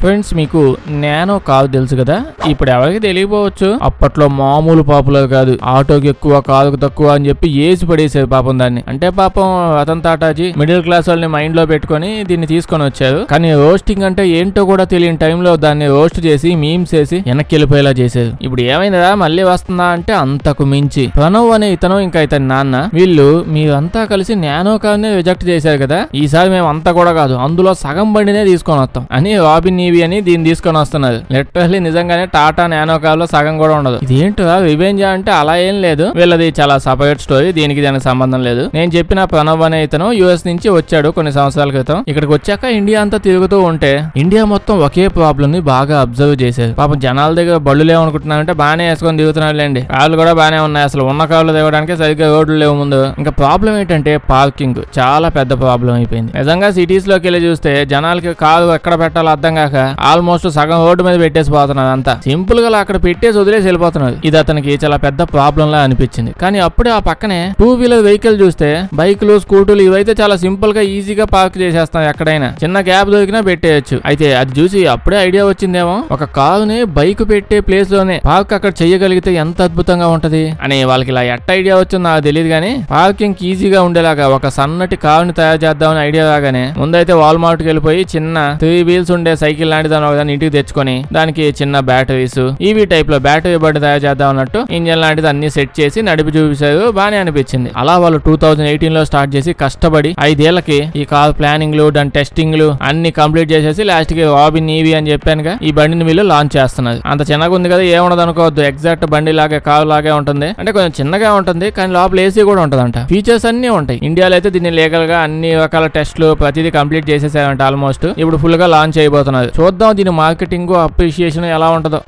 Friends మీకు nano car తెలుసు కదా, ఇప్పుడు ఎవరికి తెలియపోవచ్చు. అప్పట్లో మామూలు పాపులర్ కాదు, ఆటోకి ఎక్కువ కారుకు తక్కువ అని చెప్పి ఏసి పడేసేది పాపం దాన్ని. అంటే పాపం రతన్ టాటాజీ మిడిల్ క్లాస్ వాళ్ళని మైండ్ లో పెట్టుకుని దీన్ని తీసుకొని వచ్చారు. కానీ రోస్టింగ్ అంటే ఏంటో కూడా తెలియని టైంలో దాన్ని రోస్ట్ చేసి మీమ్స్ చేసి వెనక్కి వెళ్ళిపోయేలా చేశారు. ఇప్పుడు ఏమైందా మళ్ళీ వస్తుందా అంటే అంతకు మించి ప్రణవ్ అనే ఇతను ఇంకా ఇతని నాన్న వీళ్ళు మీరంతా కలిసి నానో కార్ని రిజెక్ట్ చేశారు కదా, ఈసారి మేము అంతా కూడా కాదు అందులో సగం బండినే తీసుకొని వస్తాం అని రాబిన్ ఈవీ అని దీన్ని తీసుకొని వస్తున్నారు. లిటరల్లీ నిజంగానే టాటా నానో కార్ లో సగం కూడా ఉండదు. ఇదేంటో రివెంజ్ అంటే అలా ఏం లేదు, వీళ్ళది చాలా సపరేట్ స్టోరీ, దీనికి దానికి సంబంధం లేదు. నేను చెప్పిన ప్రణవ్ అనే ఇతను యుఎస్ నుంచి వచ్చాడు కొన్ని సంవత్సరాల క్రితం. ఇక్కడికి వచ్చాక ఇండియా అంతా తిరుగుతూ ఉంటే ఇండియా మొత్తం ఒకే ప్రాబ్లం ని బాగా అబ్జర్వ్ చేశారు. పాపం జనాల దగ్గర బళ్ళు లేవనుకుంటున్నారంటే బాగానే వేసుకొని దిగుతున్నారు లేండి, కార్లు కూడా బాగానే ఉన్నాయి, అసలు ఉన్న కార్లు దిగడానికి సరిగ్గా రోడ్లు లేవు ముందు. ఇంకా ప్రాబ్లం ఏంటంటే పార్కింగ్ చాలా పెద్ద ప్రాబ్లం అయిపోయింది. నిజంగా సిటీస్ లోకి వెళ్ళి చూస్తే జనాలకి కారు ఎక్కడ పెట్టాలో అర్థం కాక ఆల్మోస్ట్ సగం రోడ్డు మీద పెట్టేసి పోతున్నారు. అంతా సింపుల్ గా అక్కడ పెట్టేసి వదిలేసి వెళ్ళిపోతున్నారు. ఇది అతనికి చాలా పెద్ద ప్రాబ్లం లా అనిపించింది. కానీ అప్పుడే ఆ పక్కనే 2 వీలర్ వెహికల్ చూస్తే బైకులు స్కూటర్లు ఇవైతే చాలా సింపుల్ గా ఈజీగా పార్క్ చేసేస్తాం, ఎక్కడైనా చిన్న గ్యాప్ దొరికినా పెట్టేయచ్చు. అయితే అది చూసి అప్పుడే ఐడియా వచ్చిందేమో, ఒక కారుని బైక్ పెట్టే ప్లేస్ లోనే పార్క్ అక్కడ చేయగలిగితే ఎంత అద్భుతంగా ఉంటది అని. వాళ్ళకి ఇలా ఎట్ట ఐడియా వచ్చిందో నాకు తెలియదు కానీ పార్కింగ్ ఈజీగా ఉండేలాగా ఒక సన్నటి కారుని తయారు చేద్దామని ఐడియా రాగానే ముందైతే వాల్మార్ట్ కి వెళ్ళిపోయి చిన్న 3 వీల్స్ ఉండే సైకిల్ లాంటి దాని ఇంటికి తెచ్చుకొని దానికి చిన్న బ్యాటరీస్ ఈవీ టైప్ లో బ్యాటరీ బండి తయారు చేద్దాం అన్నట్టు ఇంజన్ లాంటిది అన్ని సెట్ చేసి నడిపి చూపించారు. బానే అనిపించింది. అలా వాళ్ళు 2018 లో స్టార్ట్ చేసి కష్టపడి 5 ఏళ్లకి ఈ కార్ ప్లానింగ్ లు దాని టెస్టింగ్ లు అన్ని కంప్లీట్ చేసేసి లాస్ట్ కి రాబిన్ ఈవీ అని చెప్పానుగా ఈ బండిని వీళ్ళు లాంచ్ చేస్తున్నారు. అంత చిన్నగా ఉంది కదా ఏముండదు అనుకోవద్దు, ఎగ్జాక్ట్ బండి లాగే కారు లాగే ఉంటుంది. అంటే కొంచెం చిన్నగా ఉంటుంది కానీ లోపల ఏసీ కూడా ఉంటదంట, ఫీచర్స్ అన్ని ఉంటాయి. ఇండియాలో అయితే దీన్ని లీగల్ గా అన్ని రకాల టెస్ట్లు ప్రతిదీ కంప్లీట్ చేసేసారంట ఆల్మోస్ట్. ఇప్పుడు ఫుల్ గా లాంచ్ అయిపోతున్నారు. చూద్దాం దీని మార్కెటింగ్ అప్రిషియేషన్ ఎలా ఉంటుందో.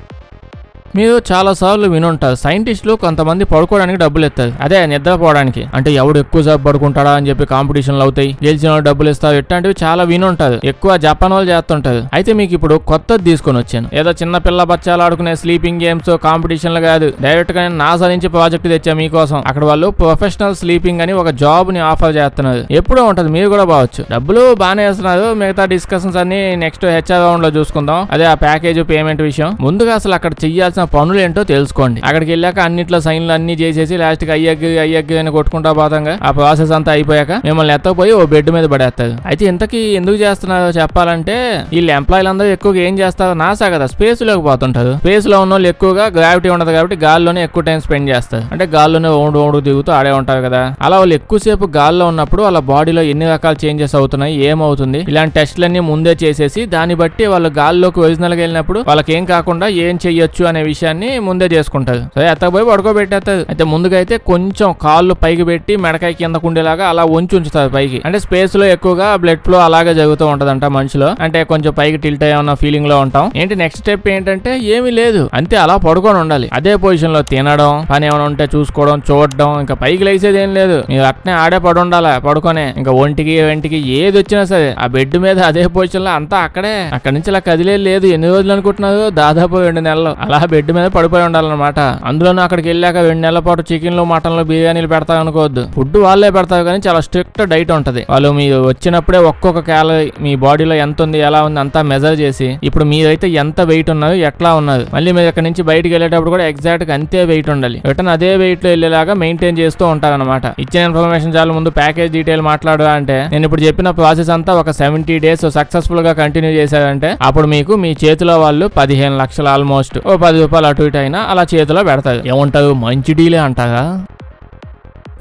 మీరు చాలా సార్లు వినుంటారు సైంటిస్టులు కొంతమంది పడుకోవడానికి డబ్బులు ఇస్తారు, అదే నిద్రపోవడానికి. అంటే ఎవడు ఎక్కువ సేపు పడుకుంటాడా అని చెప్పి కాంపిటీషన్లు అవుతాయి, గెలిచిన వాళ్ళు డబ్బులు ఇస్తారు, ఇట్లాంటివి చాలా వినుంటారు. ఎక్కువ జపాన్ వాళ్ళు చేస్తుంటారు. అయితే మీకు ఇప్పుడు కొత్తది తీసుకొని వచ్చాను. ఏదో చిన్న పిల్ల బచ్చాలు ఆడుకునే స్లీపింగ్ గేమ్స్ కాంపిటీషన్లు కాదు, డైరెక్ట్ గా నాసా నుంచి ప్రాజెక్ట్ తెచ్చా మీకోసం. అక్కడ వాళ్ళు ప్రొఫెషనల్ స్లీపింగ్ అని ఒక జాబ్ ని ఆఫర్ చేస్తున్నారు. ఎప్పుడూ ఉంటది, మీరు కూడా బావచ్చు. డబ్బులు బాగానే వేస్తున్నారు. మిగతా డిస్కషన్స్ అన్ని నెక్స్ట్ హెచ్ఆర్ రౌండ్ లో చూసుకుందాం. అదే ఆ ప్యాకేజ్ పేమెంట్ విషయం. ముందుగా అసలు అక్కడ చెయ్యాల్సిన పనులు ఏంటో తెలుసుకోండి. అక్కడికి వెళ్ళాక అన్నిట్లో సైన్లు అన్ని చేసేసి లాస్ట్ కి అయ్యగ్గి అని కొట్టుకుంటా పోతాంగా ఆ ప్రాసెస్ అంతా అయిపోయాక మిమ్మల్ని ఎత్తపోయి ఓ బెడ్ మీద పడేస్తారు. అయితే ఇంతకీ ఎందుకు చేస్తున్నారో చెప్పాలంటే వీళ్ళు ఎంప్లాయీలు అందరూ ఎక్కువగా ఏం చేస్తారు, నాసా కదా స్పేస్ లోకి పోతుంటారు. స్పేస్ లో ఉన్న వాళ్ళు ఎక్కువగా గ్రావిటీ ఉండదు కాబట్టి గాల్లోనే ఎక్కువ టైం స్పెండ్ చేస్తారు. అంటే గాల్లోనే ఓడు దిగుతూ ఆడే ఉంటారు కదా. అలా వాళ్ళు ఎక్కువసేపు గాల్లో ఉన్నప్పుడు వాళ్ళ బాడీలో ఎన్ని రకాల చేంజెస్ అవుతున్నాయి, ఏమవుతుంది, ఇలాంటి టెస్ట్లన్నీ ముందే చేసేసి దాన్ని బట్టి వాళ్ళు గాల్లోకి ఒరిజినల్ గా వెళ్ళినప్పుడు వాళ్ళకి ఏం కాకుండా ఏం చెయ్యొచ్చు అనే విషయాన్ని ముందే చేసుకుంటారు. సరే ఎత్తపోయి పడుకోబెట్టేస్తారు. అయితే ముందుగా అయితే కొంచెం కాళ్ళు పైకి పెట్టి మెడకాయ కిందకు ఉండేలాగా అలా ఉంచుతారు పైకి. అంటే స్పేస్ లో ఎక్కువగా బ్లడ్ ఫ్లో అలాగే జరుగుతూ ఉంటదంట మనిషిలో. అంటే కొంచెం పైకి టిల్ట్ అయ్యన్న ఫీలింగ్ లో ఉంటాం. ఏంటి నెక్స్ట్ స్టెప్ ఏంటంటే ఏమీ లేదు, అంతే అలా పడుకొని ఉండాలి. అదే పొజిషన్ లో తినడం, పని ఏమైనా ఉంటే చూసుకోవడం, చూడడం, ఇంకా పైకి లేసేది ఏం లేదు. మీరు అట్నే ఆడే పడి ఉండాలి పడుకొనే. ఇంకా ఒంటికి ఏది వచ్చినా సరే ఆ బెడ్ మీద అదే పొజిషన్ లో అంతా అక్కడే. అక్కడి నుంచి ఇలా కదిలే లేదు. ఎన్ని రోజులు అనుకుంటున్నారు, దాదాపు 2 నెలలు అలా బెడ్ మీద పడిపోయి ఉండాలన్నమాట. అందులోనూ అక్కడికి వెళ్ళాక 2 నెలల పాటు చికెన్లు మటన్లు బిర్యానీలు పెడతారు అనుకోవద్దు, ఫుడ్ వాళ్ళే పెడతారు కానీ చాలా స్ట్రిక్ట్ డైట్ ఉంటది. వాళ్ళు మీరు వచ్చినప్పుడే ఒక్కొక్క క్యాలరీ మీ బాడీలో ఎంత ఉంది ఎలా ఉంది అంతా మెజర్ చేసి ఇప్పుడు మీరైతే ఎంత వెయిట్ ఉన్నారు ఎట్లా ఉన్నారు, మళ్ళీ మీరు ఇక్కడ నుంచి బయటకు వెళ్ళేటప్పుడు కూడా ఎగ్జాక్ట్ గా అంతే వెయిట్ ఉండాలి. రిటర్న్ అదే వెయిట్ లో వెళ్ళేలాగా మెయింటైన్ చేస్తూ ఉంటారన్నమాట. ఇచ్చిన ఇన్ఫర్మేషన్ చాలా ముందు ప్యాకేజ్ డీటెయిల్ మాట్లాడరా అంటే నేను ఇప్పుడు చెప్పిన ప్రాసెస్ అంతా ఒక 70 days సక్సెస్ఫుల్ గా కంటిన్యూ చేశారంటే అప్పుడు మీకు మీ చేతిలో వాళ్ళు 15 లక్షలు ఆల్మోస్ట్ ఓ 10 రూపాయలు అటు ఇటు అయినా అలా చేతిలో పెడతారు. ఏమంటారు, మంచి డీలే అంటారా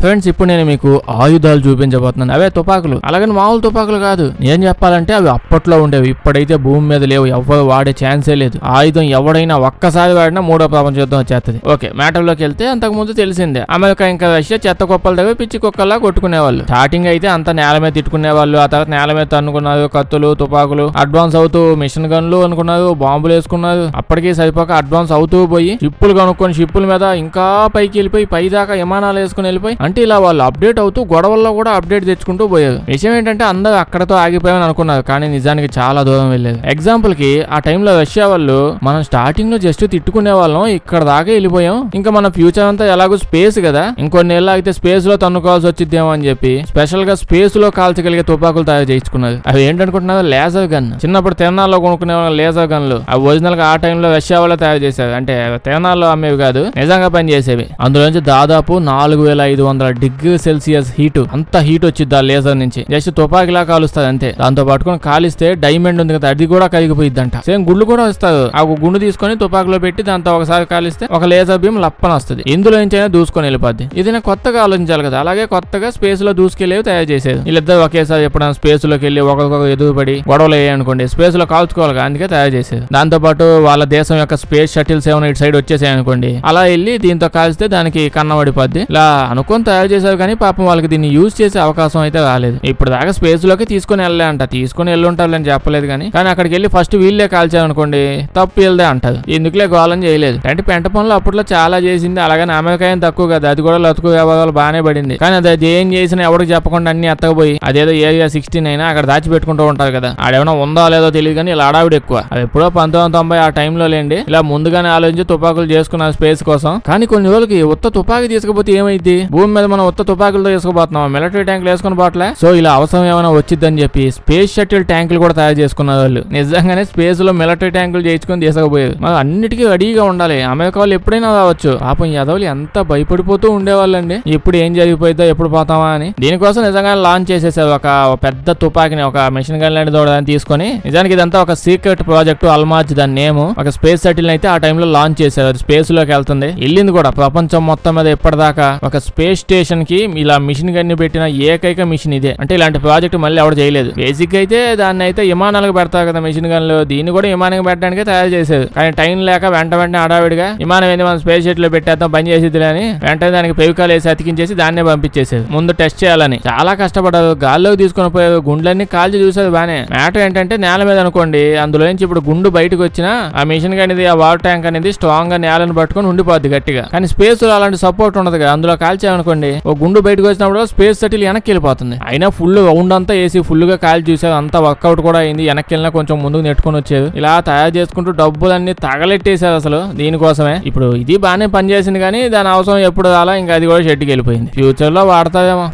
ఫ్రెండ్స్? ఇప్పుడు నేను మీకు ఆయుధాలు చూపించబోతున్నాను. అవే తుపాకులు, అలాగని మామూలు తుపాకులు కాదు. నేను చెప్పాలంటే అవి అప్పట్లో ఉండేవి, ఇప్పుడైతే భూమి మీద లేవు, ఎవరు వాడే ఛాన్సే లేదు. ఆయుధం ఎవడైనా ఒక్కసారి వాడినా 3వ ప్రపంచ యుద్ధం వచ్చేస్తుంది. ఓకే మ్యాటర్ లోకి వెళ్తే అంతకు ముందు తెలిసిందే అమెరికా ఇంకా రష్యా చెత్త కుప్పల దగ్గర పిచ్చి కుక్కల్లా కొట్టుకునేవాళ్ళు. స్టార్టింగ్ అయితే అంతా నేల మీద తిట్టుకునేవాళ్ళు, ఆ తర్వాత నేల మీద అనుకున్నారు కత్తులు తుపాకులు, అడ్వాన్స్ అవుతూ మిషన్ గన్లు అనుకున్నారు, బాంబులు వేసుకున్నారు. అప్పటికీ సరిపోక అడ్వాన్స్ అవుతూ పోయి షిప్పులు కనుక్కొని షిప్పుల మీద ఇంకా పైకి వెళ్ళిపోయి పై దాకా విమానాలు వేసుకుని వెళ్ళిపోయి అంటే ఇలా వాళ్ళు అప్డేట్ అవుతూ గొడవల్లో కూడా అప్డేట్ తెచ్చుకుంటూ పోయారు. విషయం ఏంటంటే అందరూ అక్కడతో ఆగిపోయామని అనుకున్నారు, కానీ నిజానికి చాలా దూరం వెళ్ళేది. ఎగ్జాంపుల్ కి ఆ టైంలో రష్యా వాళ్ళు మనం స్టార్టింగ్ లో జస్ట్ తిట్టుకునే వాళ్ళం, ఇక్కడ దాకా వెళ్ళిపోయాం, ఇంకా మన ఫ్యూచర్ అంతా ఎలాగో స్పేస్ కదా, ఇంకొన్ని ఏళ్ళు అయితే స్పేస్ లో తన్నుకోవాల్సి వచ్చిద్దేమో అని చెప్పి స్పెషల్ గా స్పేస్ లో కాల్చగలిగే తుపాకులు తయారు చేయించుకున్నారు. అవి ఏంటనుకుంటున్నారు, లేజర్ గన్. చిన్నప్పుడు తిరణాల్లో కొనుక్కునే లేజర్ గన్లు అవి ఒరిజినల్ గా ఆ టైంలో రష్యా వాళ్ళు తయారు చేశారు. అంటే తిరణాల్లో అమ్మేవి కాదు, నిజంగా పని చేసేవి. అందులోంచి దాదాపు 4500 డిగ్రీ సెల్సియస్ హీట్, అంత హీట్ వచ్చింది ఆ లేజర్ నుంచి. జస్ట్ తుపాకిలా కాలుస్తుంది అంతే. దాంతో పట్టుకుని కాలిస్తే డైమండ్ ఉంది కదా, అది కూడా కరిగిపోయిద్దంట. సేమ్ గుండు కూడా వస్తారు, ఆ గుండు తీసుకొని తుపాకులో పెట్టి దాంతో ఒకసారి కాలిస్తే ఒక లేజర్ బీమ్ లప్పన వస్తుంది, ఇందులో నుంచైనా దూసుకొని వెళ్ళిపోద్ది. ఇది కొత్తగా ఆలోచించాలి కదా, అలాగే కొత్తగా స్పేస్ లో దూసుకెళ్ళేవి తయారు చేసేది. వీళ్ళిద్దరు ఒకేసారి ఎప్పుడైనా స్పేస్ లోకి వెళ్ళి ఒకరికొకరు ఎదురుపడి గొడవలు అయ్యాయనుకోండి, స్పేస్ లో కాల్చుకోవాలి, అందుకే తయారు చేసేది. దాంతో పాటు వాళ్ళ దేశం యొక్క స్పేస్ షటిల్స్ ఏమైనా ఇటు సైడ్ వచ్చేసాయి అనుకోండి, అలా వెళ్ళి దీంతో కాల్స్తే దానికి కన్నబడిపోద్ది. ఇలా అనుకొని తయారు చేశారు, కానీ పాపం వాళ్ళకి దీన్ని యూజ్ చేసే అవకాశం అయితే రాలేదు. ఇప్పుడు దాకా స్పేస్ లోకి తీసుకుని వెళ్ళే అంట, తీసుకుని వెళ్ళుంటారని చెప్పలేదు, కానీ అక్కడికి వెళ్ళి ఫస్ట్ వీళ్ళే కాల్చారనుకోండి తప్పు వెళ్దే అంటారు. ఎందుకులే గోళం చేయలేదు. అంటే పెంట పనులు అప్పట్లో చాలా చేసింది, అలాగని అమెరికా ఏం తక్కువ కదా, అది కూడా లతుకు వ్యవహారాలు బాగానే పడింది. కానీ అది ఏం చేసినా ఎవరికి చెప్పకుండా అన్ని ఎత్తకపోయి అదేదో ఏరియా 16 అయినా అక్కడ దాచిపెట్టుకుంటూ ఉంటారు కదా, ఆడేమైనా ఉందో లేదో తెలియదు, కానీ ఇలా అడావిడ ఎక్కువ. అది ఎప్పుడో 1990 ఆ టైంలో లేండి, ఇలా ముందుగానే ఆలోచించి తుపాకులు చేసుకున్నారు స్పేస్ కోసం. కానీ కొన్ని రోజులకి ఉత్త తుపాకి తీసుకుపోతే ఏమైంది, భూమి మీద మనం ఉత్త తుపాకులతో తీసుకుపోతున్నాం, మిలిటరీ ట్యాంకులు వేసుకుని పోవట్లే. సో ఇలా అవసరం ఏమైనా వచ్చిందని చెప్పి స్పేస్ షటిల్ ట్యాంకులు కూడా తయారు చేసుకున్నారు వాళ్ళు. నిజంగానే స్పేస్ లో మిలిటరీ ట్యాంకులు చేయించుకొని తీసుకుపోయేది. మనం అన్నిటికీ రెడీగా ఉండాలి, అమెరికా వాళ్ళు ఎప్పుడైనా రావచ్చు. పాపం యాదవులు ఎంత భయపడిపోతూ ఉండేవాళ్ళండి, ఎప్పుడు ఏం జరిగిపోయిందో ఎప్పుడు పోతామా అని. దీనికోసం నిజంగా లాంచ్ చేసేసారు ఒక పెద్ద తుపాకిని, ఒక మెషిన్ గన్ లాంటి దాన్ని తీసుకొని. నిజానికి ఇదంతా ఒక సీక్రెట్ ప్రాజెక్ట్, అల్మాజ్ దాని నేమ్. ఒక స్పేస్ షటిల్ అయితే ఆ టైంలో లాంచ్ చేశారు, స్పేస్ లోకి వెళ్తుంది, వెళ్ళింది కూడా. ప్రపంచం మొత్తం మీద ఇప్పటిదాకా ఒక స్పేస్ స్టేషన్ కి ఇలా మిషన్ గన్ పెట్టిన ఏకైక మిషన్ ఇదే. అంటే ఇలాంటి ప్రాజెక్ట్ మళ్ళీ ఎవరు చేయలేదు. బేసిక్ అయితే దాన్ని అయితే విమానాలకు పెడతారు కదా మిషన్ గన్లు, దీన్ని కూడా విమానం పెట్టడానికి తయారు చేసేది. కానీ టైం లేక వెంటనే హడావిడిగా విమానం ఏంది మనం స్పేస్ షటిల్ లో పెట్టేద్దాం పని చేసేది అని వెంటనే దానికి పెవికాలు వేసి అతికించేసి దాన్నే పంపించేసేది. ముందు టెస్ట్ చేయాలని చాలా కష్టపడ్డారు, గాల్లోకి తీసుకుని పోయారు, గుండ్లన్నీ కాల్చి చూసేది బానే. మ్యాటర్ ఏంటంటే నేల మీద అనుకోండి, అందులో నుంచి ఇప్పుడు గుండు బయటకు వచ్చినా ఆ మిషన్ అనేది ఆ వాటర్ ట్యాంక్ అనేది స్ట్రాంగ్ గా నేలను పట్టుకొని ఉండిపోద్ది గట్టిగా. కానీ స్పేస్ లో అలాంటి సపోర్ట్ ఉండదు కదా, అందులో కాల్చామనుకోండి ఒక గుండు బయటకు వచ్చినప్పుడు స్పేస్ షటిల్ వెనక్కి వెళ్ళిపోతుంది. అయినా ఫుల్ రౌండ్ అంతా వేసి ఫుల్ గా కాల్చి చూసేది, అంతా వర్కౌట్ కూడా అయింది, వెనక్కి వెళ్ళినా కొంచెం ముందుకు నెట్టుకొని వచ్చేది. ఇలా తయారు చేసుకుంటూ డబ్బులన్నీ తగలెట్టేశారు అసలు దీనికోసమే. ఇప్పుడు ఇది బాగానే పనిచేసింది, కానీ దాని అవసరం ఎప్పుడు రాలా, ఇంకా అది కూడా షెడ్కి వెళ్ళిపోయింది. ఫ్యూచర్ లో వాడతాదేమో.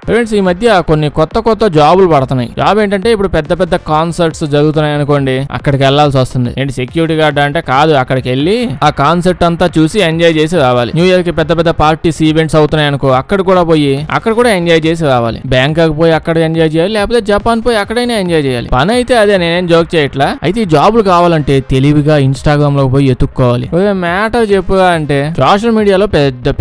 ఫ్రెండ్స్ ఈ మధ్య కొన్ని కొత్త జాబులు పడుతున్నాయి. జాబ్ ఏంటంటే ఇప్పుడు పెద్ద కాన్సర్ట్స్ జరుగుతున్నాయి అనుకోండి, అక్కడికి వెళ్లాల్సి వస్తుంది. ఏంటి సెక్యూరిటీ గార్డ్ అంటే కాదు, అక్కడికి వెళ్ళి ఆ కాన్సర్ట్ అంతా చూసి ఎంజాయ్ చేసి రావాలి. న్యూ ఇయర్ కి పెద్ద పార్టీస్ ఈవెంట్స్ అవుతున్నాయి అనుకో, అక్కడ కూడా పోయి అక్కడ కూడా ఎంజాయ్ చేసి రావాలి. బ్యాంకాక్ పోయి అక్కడ ఎంజాయ్ చేయాలి, లేకపోతే జపాన్ పోయి అక్కడైనా ఎంజాయ్ చేయాలి. పని అయితే అదే, నేనేం జోక్ చేయట్లా. అయితే ఈ జాబులు కావాలంటే తెలివిగా ఇన్స్టాగ్రామ్ లో పోయి ఎత్తుక్కోవాలి. మ్యాటర్ చెప్పుగా అంటే సోషల్ మీడియాలో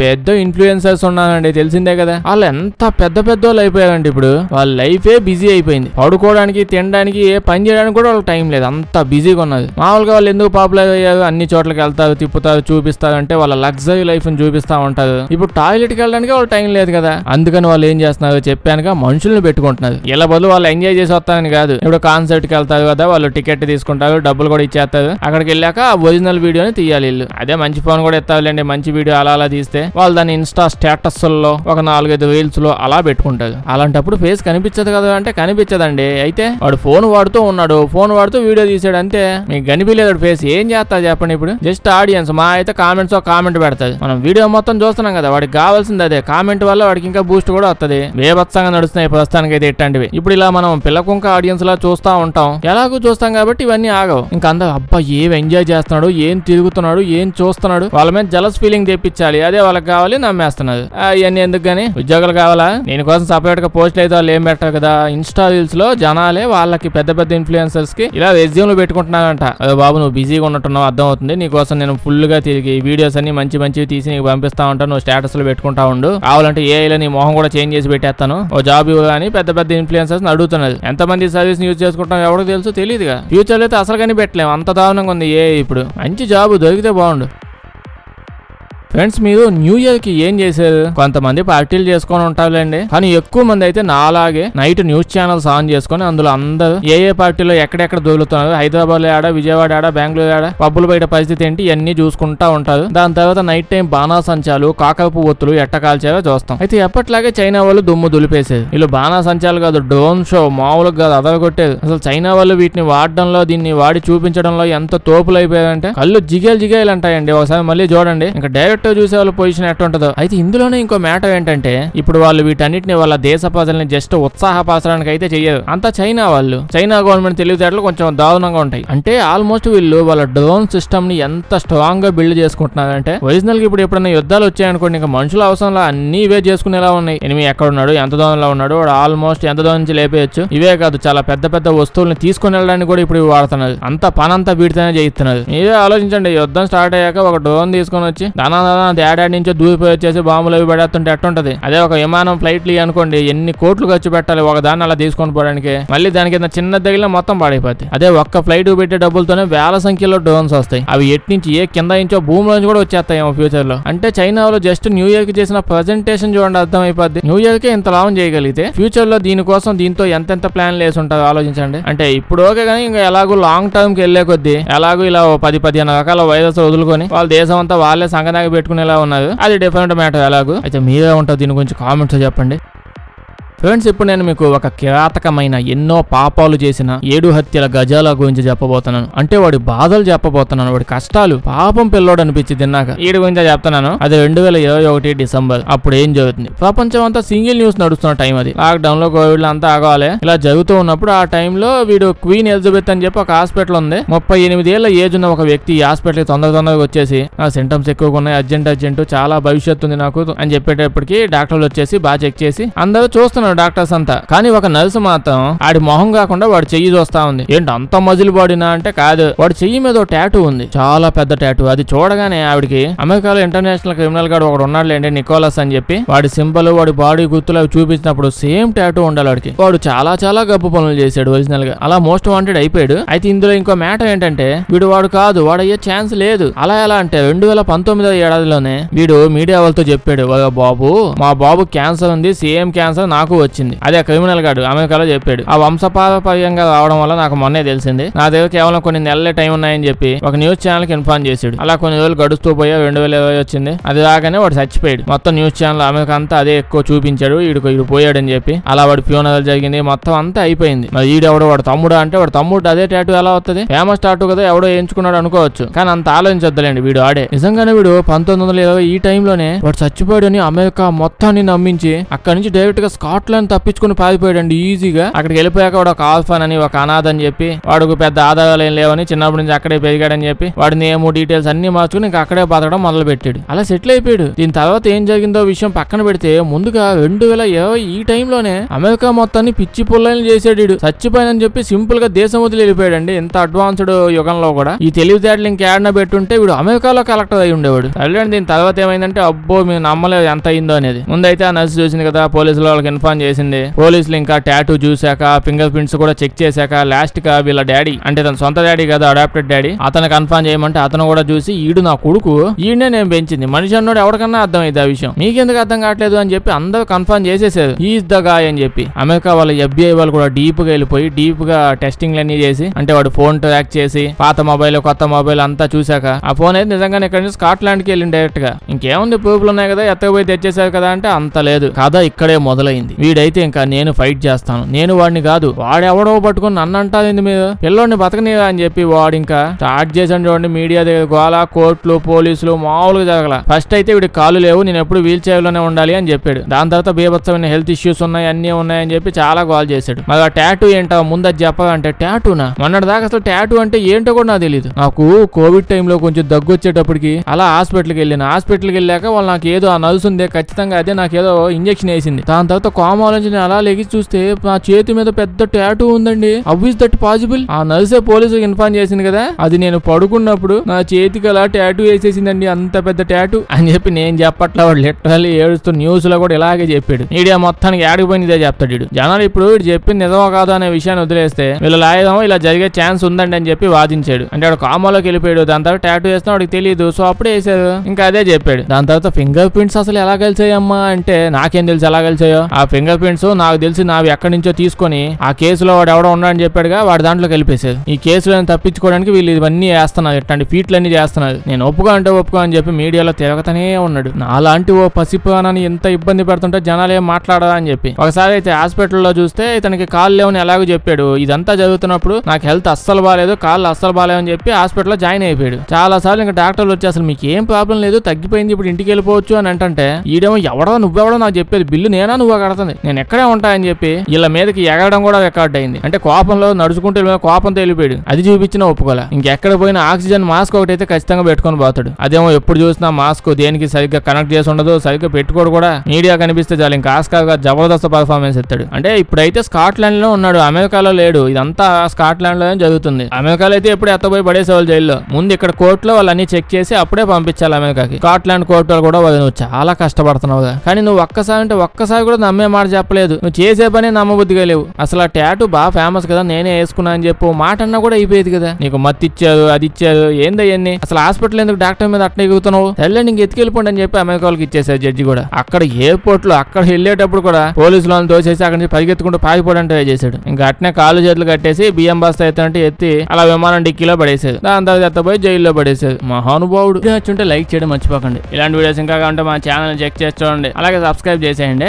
పెద్ద ఇన్ఫ్లుయెన్సర్స్ ఉన్నారండి, తెలిసిందే కదా. వాళ్ళు ఎంత పెద్ద అయిపోయారండి. ఇప్పుడు వాళ్ళ లైఫే బిజీ అయిపోయింది, పడుకోవడానికి తినడానికి ఏ పని చేయడానికి కూడా వాళ్ళకి టైం లేదు, అంత బిజీగా ఉన్నది. మామూలుగా వాళ్ళు ఎందుకు పాపులర్ అయ్యారు, అన్ని చోట్లకి వెళ్తారు, తిప్పుతారు, చూపిస్తారు అంటే వాళ్ళ లగ్జరీ లైఫ్ ని చూపిస్తా ఉంటారు. ఇప్పుడు టాయిలెట్ కి వెళ్ళడానికి వాళ్ళు టైం లేదు కదా, అందుకని వాళ్ళు ఏం చేస్తున్నారు చెప్పానుగా, మనుషుల్ని పెట్టుకుంటున్నారు. ఇలా బదులు వాళ్ళు ఎంజాయ్ చేసి వస్తారని కాదు, ఇప్పుడు కాన్సర్ట్ కి వెళ్తారు కదా, వాళ్ళు టికెట్ తీసుకుంటారు, డబ్బులు కూడా ఇచ్చేస్తారు. అక్కడికి వెళ్ళాక ఒరిజినల్ వీడియోని తీయాలి వీళ్ళు. అదే మంచి ఫోన్ కూడా ఎత్తాలండి, మంచి వీడియో అలా తీస్తే వాళ్ళు దాన్ని ఇన్స్టా స్టేటస్ లో ఒక 4-5 రీల్స్ లో అలా పెట్టుకుంటారు. అలాంటప్పుడు ఫేస్ కనిపించదు కదా అంటే కనిపించదండి. అయితే వాడు ఫోన్ వాడుతూ ఉన్నాడు, ఫోన్ వాడుతూ వీడియో తీసాడు అంతే, మీకు కనిపించలేదు ఫేస్. ఏం చేస్తా చెప్పండి. ఇప్పుడు జస్ట్ ఆడియన్స్ మా అయితే కామెంట్ పెడతాది, మనం వీడియో మొత్తం చూస్తున్నాం కదా, వాడికి కావాల్సింది అదే. కామెంట్ వల్ల వాడికి ఇంకా బూస్ట్ కూడా వస్తుంది. వేభత్సంగా నడుస్తున్నాయి ప్రస్తుతానికి అయితే ఇట్లాంటివి. ఇప్పుడు ఇలా మనం పిల్లకుంక ఆడియన్స్ లా చూస్తా ఉంటాం, ఎలాగూ చూస్తాం కాబట్టి ఇవన్నీ ఆగవు. ఇంకా అందరూ అబ్బా ఏం ఎంజాయ్ చేస్తున్నాడు, ఏం తిరుగుతున్నాడు, ఏం చూస్తున్నాడు, వాళ్ళ మీద జలస్ ఫీలింగ్ తెప్పించాలి, అదే వాళ్ళకి కావాలి, నమ్మేస్తున్నారు. ఇవన్నీ ఎందుకు గానీ, ఉద్యోగాలు కావాలా, దీనికోసం సపరేట్ గా పోస్టులు అయితే వాళ్ళు ఏం పెట్టారు కదా. ఇన్స్టా రీల్స్ లో జనాలే వాళ్ళకి పెద్ద ఇన్ఫ్లుయెన్సర్స్ కి ఇలా రెజ్యూమ్లు పెట్టుకుంటున్నారంట. బాబు నువ్వు బిజీగా ఉన్నట్టున్నావు, అర్థం అవుతుంది, నీకోసం నేను ఫుల్ గా తిరిగి వీడియోస్ అన్ని మంచివి తీసి నీకు పంపిస్తా ఉంటాను, నువ్వు స్టేటస్ లో పెట్టుకుంటా ఉండు, కావాలంటే ఏఐలో నీ మొహం కూడా చేంజ్ చేసి పెట్టేస్తాను, ఓ జాబ్ అని పెద్ద ఇన్ఫ్లుయెన్సర్స్ అడుగుతున్నది. ఎంతమంది సర్వీస్ యూజ్ చేసుకుంటాం ఎవరికి తెలుసు, తెలియదుగా. ఫ్యూచర్ అయితే అసలు కానీ పెట్టలేము, అంత దారుణంగా ఉంది ఏఐ. ఇప్పుడు మంచి జాబ్ దొరికితే బాగుండు. ఫ్రెండ్స్, మీరు న్యూ ఇయర్ కి ఏం చేశారు? కొంతమంది పార్టీలు చేసుకొని ఉంటారులేండి, కానీ ఎక్కువ మంది అయితే నాలాగే నైట్ న్యూస్ ఛానల్స్ ఆన్ చేసుకుని అందులో అందరూ ఏ పార్టీలో ఎక్కడెక్కడ దొరుకుతున్నారు, హైదరాబాద్ లో ఆడ, విజయవాడ ఆడ, బెంగళూరు ఆడ, పబ్బులు బయట పరిస్థితి ఏంటి ఇవన్నీ చూసుకుంటా ఉంటారు. దాని తర్వాత నైట్ టైం బాణాసంచాలు, కాకరపు ఒత్తులు ఎట్ట కాల్చారో చూస్తాం. అయితే ఎప్పట్లాగే చైనా వాళ్ళు దుమ్ము దులిపేసేది. వీళ్ళు బాణాసంచాలు కాదు, డ్రోన్ షో మామూలుగా కాదు అదరగొట్టేది. అసలు చైనా వాళ్ళు వీటిని వాడడంలో, దీన్ని వాడి చూపించడంలో ఎంత తోపులు అయిపోయారంటే కళ్ళు జిగేలు అంటాయండి. ఒకసారి మళ్ళీ చూడండి, ఇంకా డైరెక్ట్ చూసే వాళ్ళ పొజిషన్ ఎట్టుంటదో. అయితే ఇందులోనే ఇంకో మ్యాటర్ ఏంటంటే ఇప్పుడు వాళ్ళు వీటన్నిటిని వాళ్ళ దేశ ప్రజల్ని జస్ట్ ఉత్సాహపరచడానికి అయితే చెయ్యరు. అంతా చైనా వాళ్ళు, చైనా గవర్నమెంట్ తెలివితేటలు కొంచెం దారుణంగా ఉంటాయి. అంటే ఆల్మోస్ట్ వీళ్ళు వాళ్ళ డ్రోన్ సిస్టమ్ ని ఎంత స్ట్రాంగ్ గా బిల్డ్ చేసుకుంటున్నారంటే ఒరిజినల్ గా ఇప్పుడు ఎప్పుడైనా యుద్ధాలు వచ్చాయనుకోండి, ఇంకా మనుషుల అవసరంలో అన్ని ఇవే చేసుకునేలా ఉన్నాయి. ఎనిమి ఎక్కడ ఉన్నాడు, ఎంత దూరంలో ఉన్నాడు, వాడు ఆల్మోస్ట్ ఎంత దూరం నుంచి లేపేయచ్చు. ఇవే కాదు, చాలా పెద్ద పెద్ద వస్తువుల్ని తీసుకుని వెళ్ళడానికి కూడా ఇప్పుడు వాడుతున్నారు. అంత పనంతా వీటితోనే చేయిస్తున్నారు. మీరే ఆలోచించండి, యుద్ధం స్టార్ట్ అయ్యాక ఒక డ్రోన్ తీసుకొని వచ్చి దానా ఏడాది నుంచో దూరిపోయి వచ్చేసి బాంబులు అవి పడేస్తుంటే ఎట్టుంటది. అదే ఒక విమానం ఫ్లైట్లు అనుకోండి, ఎన్ని కోట్లు ఖర్చు పెట్టాలి ఒక దాన్ని అలా తీసుకొని పోవడానికి. మళ్ళీ దానికి చిన్న తగిలిన మొత్తం పాడైపోతాయి. అదే ఒక్క ఫ్లైట్ పెట్టే డబ్బులతోనే వేల సంఖ్యలో డ్రోన్స్ వస్తాయి. అవి ఎట్ నుంచి ఏ కింద నుంచో భూమి నుంచి కూడా వచ్చేస్తాయేమో ఫ్యూచర్ లో. అంటే చైనా వాళ్ళు జస్ట్ న్యూ ఇయర్ కి చేసిన ప్రెజెంటేషన్ చూడండి, అర్థం అయిపోద్ది. న్యూ ఇయర్ కి ఇంత లాభం చేయగలిగితే ఫ్యూచర్ లో దీనికోసం దీంతో ఎంతెంత ప్లాన్లు వేసి ఉంటారో ఆలోచించండి. అంటే ఇప్పుడు ఓకే కానీ ఇంకా ఎలాగో లాంగ్ టర్మ్ కి వెళ్లే కొద్దీ ఎలాగో ఇలా 10-15 రకాల వైరస్ వదులుకొని వాళ్ళ దేశం అంతా వాళ్ళే సంగనాకి పెట్టుకునేలా ఉన్నారు. అది డిఫరెంట్ మ్యాటర్. ఎలాగో అయితే మీరే ఉంటారు దీని గురించి కామెంట్స్ చెప్పండి. ఫ్రెండ్స్, ఇప్పుడు నేను మీకు ఒక కిరాతకమైన ఎన్నో పాపాలు చేసిన 7 హత్యల గజాల గురించి చెప్పబోతున్నాను. అంటే వాడి బాధలు చెప్పబోతున్నాను, వాడి కష్టాలు. పాపం పిల్లోడు అనిపించింది తిన్నాక. వీడి గురించి చెప్తున్నాను. అది 2021 డిసెంబర్. అప్పుడు ఏం జరుగుతుంది? ప్రపంచం అంతా సింగిల్ న్యూస్ నడుస్తున్న టైం అది. లాక్డౌన్ లో కోవిడ్ అంతా ఆగాలి. ఇలా జరుగుతూ ఉన్నప్పుడు ఆ టైంలో వీడు క్వీన్ ఎలిజబెత్ అని చెప్పి ఒక హాస్పిటల్ ఉంది. 38 ఏళ్ల ఏజ్ ఉన్న ఒక వ్యక్తి ఈ హాస్పిటల్ కి తొందరగా వచ్చేసి నా సింటమ్స్ ఎక్కువగా ఉన్నాయి, అర్జెంట్ చాలా భవిష్యత్తు ఉంది నాకు అని చెప్పేటప్పటికి డాక్టర్లు వచ్చేసి బాగా చెక్ చేసి అందరూ చూస్తున్నారు డాక్టర్స్ అంతా. కానీ ఒక నర్సు మాత్రం ఆడి మొహం కాకుండా వాడి చెయ్యి చూస్తా ఉంది. ఏంటి అంత మజిల్ బాడీనా అంటే కాదు, వాడి చెయ్యి మీద ఒక టాటూ ఉంది, చాలా పెద్ద టాటూ. అది చూడగానే ఆవిడికి అమెరికాలో ఇంటర్నేషనల్ క్రిమినల్ గార్డ్ ఒకడు ఉన్నాడులేండి, నికోలస్ అని చెప్పి, వాడి సింబల్ వాడి బాడీ గుర్తులు అవి చూపించినప్పుడు సేమ్ టాటూ ఉండాలి వాడికి. వాడు చాలా గబ్బు పనులు చేశాడు ఒరిజినల్ గా. అలా మోస్ట్ వాంటెడ్ అయిపోయాడు. అయితే ఇందులో ఇంకో మ్యాటర్ ఏంటంటే వాడు కాదు, వాడు అయ్యే ఛాన్స్ లేదు. అలా ఎలా అంటే 2019 ఏడాదిలోనే వీడు మీడియా వాళ్ళతో చెప్పాడు, బాబు మా బాబు క్యాన్సర్ ఉంది, సేమ్ క్యాన్సర్ నాకు వచ్చింది. అదే క్రిమినల్ గార్డు అమెరికాలో చెప్పాడు. ఆ వంశపారంపర్యంగా రావడం వల్ల నాకు మొన్నే తెలిసింది, నా దగ్గర కేవలం కొన్ని నెలలే టైం ఉన్నాయని చెప్పి ఒక న్యూస్ ఛానల్ కి ఇన్ఫార్మ్ చేశాడు. అలా కొన్ని రోజులు గడుస్తూ పోయా 2020 వచ్చింది. అది రాగానే వాడు చచ్చిపోయాడు. మొత్తం న్యూస్ ఛానల్ అమెరికా అంతా అదే ఎక్కువ చూపించాడు, వీడు పోయాడని చెప్పి. అలా వాడి ఫ్యూనరల్ జరిగింది, మొత్తం అంతా అయిపోయింది. మరి ఈడెవడో వాడు తమ్ముడు అంటే వాడు తమ్ముడు అదే టాటూ ఎలా వస్తుంది? ఫేమస్ టాటూ కదా, ఎవడో ఎంచుకున్నాడు అనుకోవచ్చు. కానీ అంత ఆలోచించొద్దులేండి, వీడు ఆడే. నిజంగానే వీడు 1920 ఈ టైంలోనే వాడు చచ్చిపోయాడని అమెరికా మొత్తాన్ని నమ్మించి అక్కడి నుంచి డైరెక్ట్ గా స్కాట్లాండ్ తప్పించుకుని పారిపోయాడండి ఈజీగా. అక్కడికి వెళ్ళిపోయాక వాడు ఒక ఆల్ఫాన్ అని, ఒక అనాథ అని చెప్పి, వాడుకు పెద్ద ఆధారాలు ఏం లేవని, చిన్నప్పటి నుంచి అక్కడే పెరిగాడని చెప్పి వాడి నేమ్ డీటెయిల్స్ అన్ని మార్చుకుని ఇంకా అక్కడే బతకడం మొదలు పెట్టాడు. అలా సెటిల్ అయిపోయాడు. దీని తర్వాత ఏం జరిగిందో విషయం పక్కన పెడితే ముందుగా 2020 ఈ టైంలోనే అమెరికా మొత్తాన్ని పిచ్చి పుల్లలు చేసాడు వీడు. చచ్చిపోయానని చెప్పి సింపుల్ గా దేశం వదిలి వెళ్ళిపోయాడండి. ఎంత అడ్వాన్స్డ్ యుగంలో కూడా ఈ తెలివితేటలు ఇంకేడన పెట్టుంటే వీడు అమెరికాలో కలెక్టర్ అయి ఉండేవాడు. దీని తర్వాత ఏమైందంటే అబ్బో మీరు నమ్మలేదు ఎంత అయిందో అనేది. ముందైతే ఆ నర్సు చూసింది కదా, పోలీసులు వాళ్ళకి ఇన్ఫార్మ్ చేసింది. పోలీసులు ఇంకా టాటూ చూశాక, ఫింగర్ ప్రింట్స్ కూడా చెక్ చేశాక లాస్ట్ గా వీళ్ళ డాడీ, అంటే తన సొంత డాడీ కదా, అడాప్టెడ్ డాడీ, అతను కన్ఫర్మ్ చేయమంటే అతను కూడా చూసి ఈడు నా కొడుకు, ఈయనే నేను పెంచింది, మనిషి అన్నోడు ఎవరికన్నా అర్థమైంది ఆ విషయం, మీకెందుకు అర్థం కావట్లేదు అని చెప్పి అందరూ కన్ఫర్మ్ చేసేసారు ఈజ్ ద గాయ్ అని చెప్పి. అమెరికా వాళ్ళ FBI వాళ్ళు కూడా డీప్ గా వెళ్ళిపోయి డీప్ గా టెస్టింగ్ అన్ని చేసి, అంటే వాడు ఫోన్ ట్రాక్ చేసి పాత మొబైల్ కొత్త మొబైల్ అంతా చూశాక ఆ ఫోన్ అయితే నిజంగానే ఇక్కడ నుంచి స్కాట్లాండ్ కి వెళ్ళింది డైరెక్ట్ గా. ఇంకేముంది ప్రూఫ్లు ఉన్నాయి కదా, ఎత్తకపోయి తెచ్చేసారు కదా అంటే అంత లేదు. కథ ఇక్కడే మొదలైంది. వీడైతే ఇంకా నేను ఫైట్ చేస్తాను, నేను వాడిని కాదు, వాడెవడో పట్టుకుని నన్ను అంటారు మీరు పిల్లోడిని బతకనిరా అని చెప్పి వాడు ఇంకా స్టార్ట్ చేసాను చూడండి. మీడియా దగ్గర గోలా, కోర్టులు, పోలీసులు మామూలుగా జరగల. ఫస్ట్ అయితే వీడి కాలు లేవు, నేను ఎప్పుడు వీల్ చైర్ లోనే ఉండాలి అని చెప్పాడు. దాని తర్వాత బీభత్సమైన హెల్త్ ఇష్యూస్ ఉన్నాయి, అన్ని ఉన్నాయని చెప్పి చాలా కాల్ చేశాడు. మరి ఆ టాటూ ఏంటో ముందు అది చెప్పాలంటే, టాటూనా? మొన్నటి దాకా అసలు టాటూ అంటే ఏంటో కూడా నాకు తెలియదు. నాకు కోవిడ్ టైంలో కొంచెం దగ్గు వచ్చేటప్పటికి అలా హాస్పిటల్కి వెళ్ళాను. హాస్పిటల్కి వెళ్ళాక వాళ్ళు నాకు ఏదో ఆ నర్సు ఉంది, ఖచ్చితంగా అదే నాకు ఏదో ఇంజక్షన్ వేసింది. దాని తర్వాత కామాలోంచి నేను అలా లెగి చూస్తే నా చేతి మీద పెద్ద టాటూ ఉందండి. How is that possible? ఆ నర్సే పోలీసులకు ఇన్ఫార్మ్ చేసింది కదా, అది నేను పడుకున్నప్పుడు నా చేతికి అలా టాటూ వేసేసిందండి, అంత పెద్ద టాటూ అని చెప్పి నేను చెప్పట్లా. వాడు లిటరల్లీ ఏడుస్తూ న్యూస్ లో కూడా ఇలాగే చెప్పాడు. మీడియా మొత్తానికి ఆడిపోయింది ఇదే చెప్తాడు వీడు. జనాలు ఇప్పుడు వీడు చెప్పింది నిజమో కాదు అనే విషయాన్ని వదిలేస్తే వీళ్ళు లాయడం ఇలా జరిగే ఛాన్స్ ఉందండి అని చెప్పి వాదించాడు. అంటే వాడు కామాలోకి వెళ్ళిపోయాడు. దాని తర్వాత టాటూ వేస్తున్నా వాడికి తెలియదు, సో అప్పుడే వేసాడు. ఇంకా అదే చెప్పాడు. దాని తర్వాత ఫింగర్ ప్రింట్స్ అసలు ఎలా కలిసాయమ్మా అంటే నాకేం తెలుసు ఎలా కలిసాయో. ఆ ఫింగర్ ప్రింట్స్ నాకు తెలిసి నావి ఎక్కడి నుంచో తీసుకొని ఆ కేసులో వాడు ఎవడో ఉన్నాడని చెప్పాడుగా, వాడు దాంట్లో కలిపేశారు. ఈ కేసులో తప్పించుకోవడానికి వీళ్ళు ఇవన్నీ చేస్తున్నారు, ఇట్లాంటి ఫీట్లన్నీ చేస్తున్నారు. నేను ఒప్పుకో అంటే ఒప్పుకో అని చెప్పి మీడియాలో తిరగతనే ఉన్నాడు. నాలాంటి ఓ పసిపానని ఎంత ఇబ్బంది పెడుతుంటే జనాలు ఏం మాట్లాడదా అని చెప్పి. ఒకసారి అయితే హాస్పిటల్లో చూస్తే ఇతనికి కాళ్ళు లేవని ఎలాగో చెప్పాడు. ఇదంతా జరుగుతున్నప్పుడు నాకు హెల్త్ అస్సలు బాగాలేదు, కాళ్ళు అస్సలు బాగాలేవు అని చెప్పి హాస్పిటల్లో జాయిన్ అయిపోయాడు. చాలా సార్లు ఇంకా డాక్టర్లు వచ్చి అసలు మీకు ఏం ప్రాబ్లం లేదు, తగ్గిపోయింది, ఇప్పుడు ఇంటికి వెళ్ళిపోవచ్చు అని అంటే ఈడేమో ఎవడో నువ్వెవడో నాకు చెప్పేది, బిల్లు నేనా నువ్వు కడుతుంది, నేను ఎక్కడే ఉంటాయని చెప్పి వీళ్ళ మీదకి ఎగరడం కూడా రికార్డ్ అయింది. అంటే కోపంలో నడుచుకుంటే కోపంతో వెళ్ళిపోయాడు. అది చూపించినా ఒప్పుకోలే. ఇంకెక్కడ పోయినా ఆక్సిజన్ మాస్క్ ఒకటి అయితే ఖచ్చితంగా పెట్టుకొని పోతాడు. అదేమో ఎప్పుడు చూసినా మాస్క్ దేనికి సరిగ్గా కనెక్ట్ చేసి ఉండదు, సరిగ్గా పెట్టుకోడు కూడా. మీడియా కనిపిస్తే చాలు ఇంకా ఆస్కార్ గా జబర్దస్త్ పర్ఫార్మెన్స్ ఇస్తాడు. అంటే ఇప్పుడైతే స్కాట్లాండ్ లో ఉన్నాడు, అమెరికాలో లేడు. ఇదంతా స్కాట్లాండ్ లోనే జరుగుతుంది. అమెరికాలో అయితే ఎప్పుడు ఎత్తపోయి పడేసేవాళ్ళు జైల్లో. ముందు ఇక్కడ కోర్టులో వాళ్ళన్ని చెక్ చేసి అప్పుడే పంపించాలి అమెరికాకి. స్కాట్లాండ్ కోర్టు కూడా నువ్వు చాలా కష్టపడుతున్నావు, కానీ నువ్వు ఒక్కసారి కూడా నమ్మే మాట చెప్పలేదు. నువ్వు చేసే పని నమ్మబుద్ధిగా లేవు. అసలు ఆ టాటూ బాగా ఫేమస్ కదా, నేనే వేసుకున్నా అని చెప్పు మాట అన్నా కూడా అయిపోయేది కదా. నీకు మత్తు ఇచ్చారు, అది ఇచ్చారు, ఏందయ్యన్ని అసలు హాస్పిటల్ ఎందుకు డాక్టర్ మీద అట్లా ఎగుతున్నావు, తెల్లండి ఇంక ఎత్తుకెళ్ళిపోండి అని చెప్పి అమెరికా వాళ్ళకి ఇచ్చేసారు జడ్జి కూడా. అక్కడ ఎయిర్పోర్ట్ లో అక్కడ వెళ్ళేటప్పుడు కూడా పోలీసులను తోసేసి అక్కడి నుంచి పరిగెత్తుకుంటూ పారిపోవడం ట్రై చేశాడు. ఇంకా అట్నే కాళ్ళు చేతులు కట్టేసి బియ్యం బస్తా ఎత్తి అలా విమానం డిక్కీలో పడేసారు. దాని తర్వాత ఎత్తపోయి జైల్లో పడేసారు. మహానుభావుడు. నచ్చుంటే లైక్ చేయడం మర్చిపోకండి. ఇలాంటి వీడియోస్ ఇంకా కావాలంటే మా ఛానల్ చెక్ చేసి చూడండి, అలాగే సబ్స్క్రైబ్ చేసేయండి.